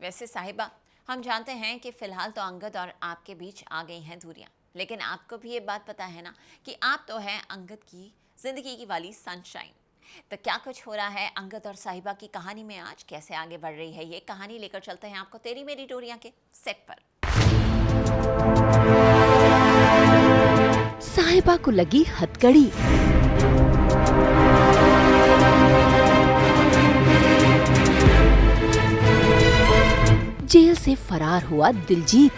वैसे साहिबा, हम जानते हैं कि फ़िलहाल तो अंगद और आपके बीच आ गई हैं दूरियां, लेकिन आपको भी ये बात पता है ना कि आप तो हैं अंगद की ज़िंदगी की वाली सनशाइन। तो क्या कुछ हो रहा है अंगद और साहिबा की कहानी में, आज कैसे आगे बढ़ रही है ये कहानी, लेकर चलते हैं आपको तेरी मेरी डोरियां के सेट पर। साहिबा को लगी हथकड़ी। जेल से फरार हुआ दिलजीत।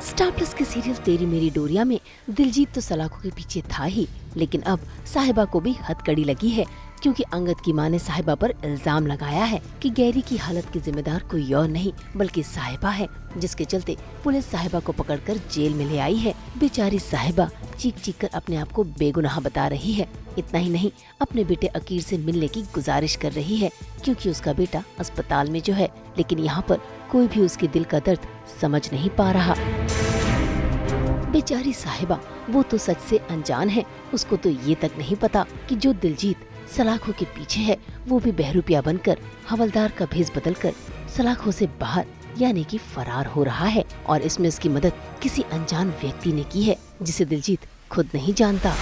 स्टार प्लस के सीरियल तेरी मेरी डोरिया में दिलजीत तो सलाखों के पीछे था ही, लेकिन अब साहिबा को भी हथकड़ी लगी है, क्योंकि अंगद की मां ने साहिबा पर इल्जाम लगाया है कि गैरी की हालत की जिम्मेदार कोई और नहीं बल्कि साहिबा है, जिसके चलते पुलिस साहिबा को पकड़कर जेल में ले आई है। बेचारी साहिबा चीख चीख कर अपने आप को बेगुनाह बता रही है। इतना ही नहीं, अपने बेटे अकीर से मिलने की गुजारिश कर रही है, क्योंकि उसका बेटा अस्पताल में जो है, लेकिन यहाँ पर कोई भी उसके दिल का दर्द समझ नहीं पा रहा। बेचारी साहिबा, वो तो सच से अनजान है। उसको तो ये तक नहीं पता कि जो दिलजीत सलाखों के पीछे है, वो भी बहरूपिया बनकर हवलदार का भेष बदलकर सलाखों से बाहर यानी कि फरार हो रहा है, और इसमें उसकी मदद किसी अनजान व्यक्ति ने की है, जिसे दिलजीत खुद नहीं जानता।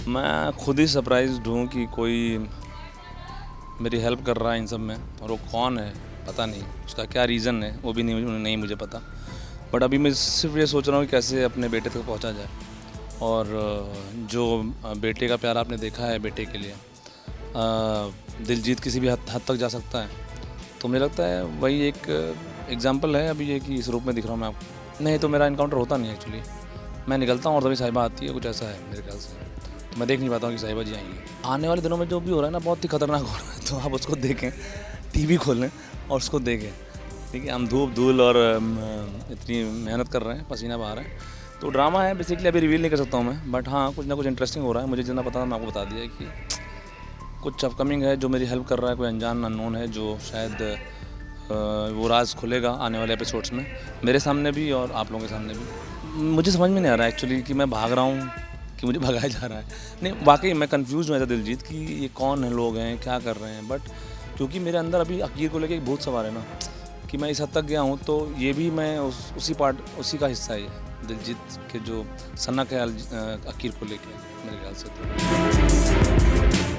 मैं खुद ही सरप्राइज्ड हूँ कि कोई मेरी हेल्प कर रहा है इन सब में, और वो कौन है पता नहीं, उसका क्या रीज़न है वो भी नहीं मुझे पता। बट अभी मैं सिर्फ ये सोच रहा हूँ कि कैसे अपने बेटे तक पहुँचा जाए, और जो बेटे का प्यार आपने देखा है बेटे के लिए, दिलजीत किसी भी हद तक जा सकता है, तो मुझे लगता है वही एक एग्जांपल है अभी ये कि इस रूप में दिख रहा हूँ मैं आपको। नहीं तो मेरा इनकाउंटर होता नहीं एक्चुअली, मैं निकलता हूँ और तभी साहिबा आती है, कुछ ऐसा है मेरे ख्याल से। तो मैं देख नहीं पाता हूँ कि साहिबा जी आएंगी। आने वाले दिनों में जो भी हो रहा है ना, बहुत ही खतरनाक हो रहा है, तो आप उसको देखें, टीवी खोलें और उसको देखें। ठीक है, हम धूप धूल और इतनी मेहनत कर रहे हैं, पसीना बहा रहे हैं, तो ड्रामा है बेसिकली। अभी रिवील नहीं कर सकता हूँ मैं, बट हाँ कुछ ना कुछ इंटरेस्टिंग हो रहा है। मुझे जितना पता था मैं आपको बता दिया कि कुछ अपकमिंग है जो मेरी हेल्प कर रहा है, कोई अनजान अननोन है जो शायद वो राज खुलेगा आने वाले एपिसोड्स में, मेरे सामने भी और आप लोगों के सामने भी। मुझे समझ में नहीं आ रहा है एक्चुअली कि मैं भाग रहा हूँ कि मुझे भगाया जा रहा है। नहीं, वाकई मैं कंफ्यूज हूँ ऐसा दिलजीत कि ये कौन है, लोग हैं, क्या कर रहे हैं। बट क्योंकि मेरे अंदर अभी अकीर को लेके एक बहुत सवाल है ना, कि मैं इस हद तक गया हूँ, तो ये भी मैं उसी का हिस्सा है, दिलजीत के जो सनक है अकीर को लेके, मेरे ख्याल से। तो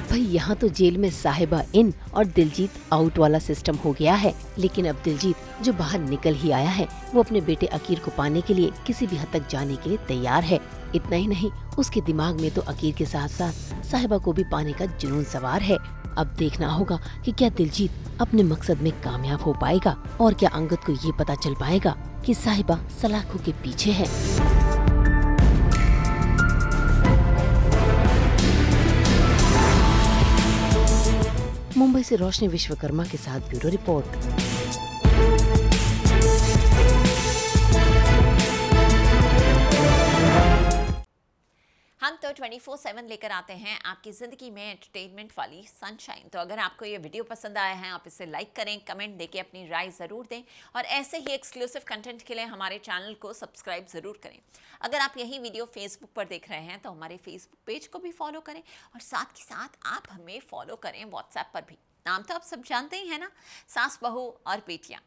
भाई, यहाँ तो जेल में साहिबा इन और दिलजीत आउट वाला सिस्टम हो गया है, लेकिन अब दिलजीत जो बाहर निकल ही आया है, वो अपने बेटे अकीर को पाने के लिए किसी भी हद तक जाने के लिए तैयार है। इतना ही नहीं, उसके दिमाग में तो अकीर के साथ साथ साहिबा को भी पाने का जुनून सवार है। अब देखना होगा कि क्या दिलजीत अपने मकसद में कामयाब हो पाएगा, और क्या अंगद को ये पता चल पाएगा कि साहिबा सलाखों के पीछे है। मुंबई से रोशनी विश्वकर्मा के साथ ब्यूरो रिपोर्ट। हम तो 24/7 लेकर आते हैं आपकी ज़िंदगी में एंटरटेनमेंट वाली सनशाइन। तो अगर आपको ये वीडियो पसंद आया है, आप इसे लाइक करें, कमेंट देके अपनी राय ज़रूर दें, और ऐसे ही एक्सक्लूसिव कंटेंट के लिए हमारे चैनल को सब्सक्राइब ज़रूर करें। अगर आप यही वीडियो फेसबुक पर देख रहे हैं तो हमारे फेसबुक पेज को भी फॉलो करें, और साथ के साथ आप हमें फॉलो करें व्हाट्सएप पर भी। नाम तो आप सब जानते ही हैं ना, सास बहू और बेटियाँ।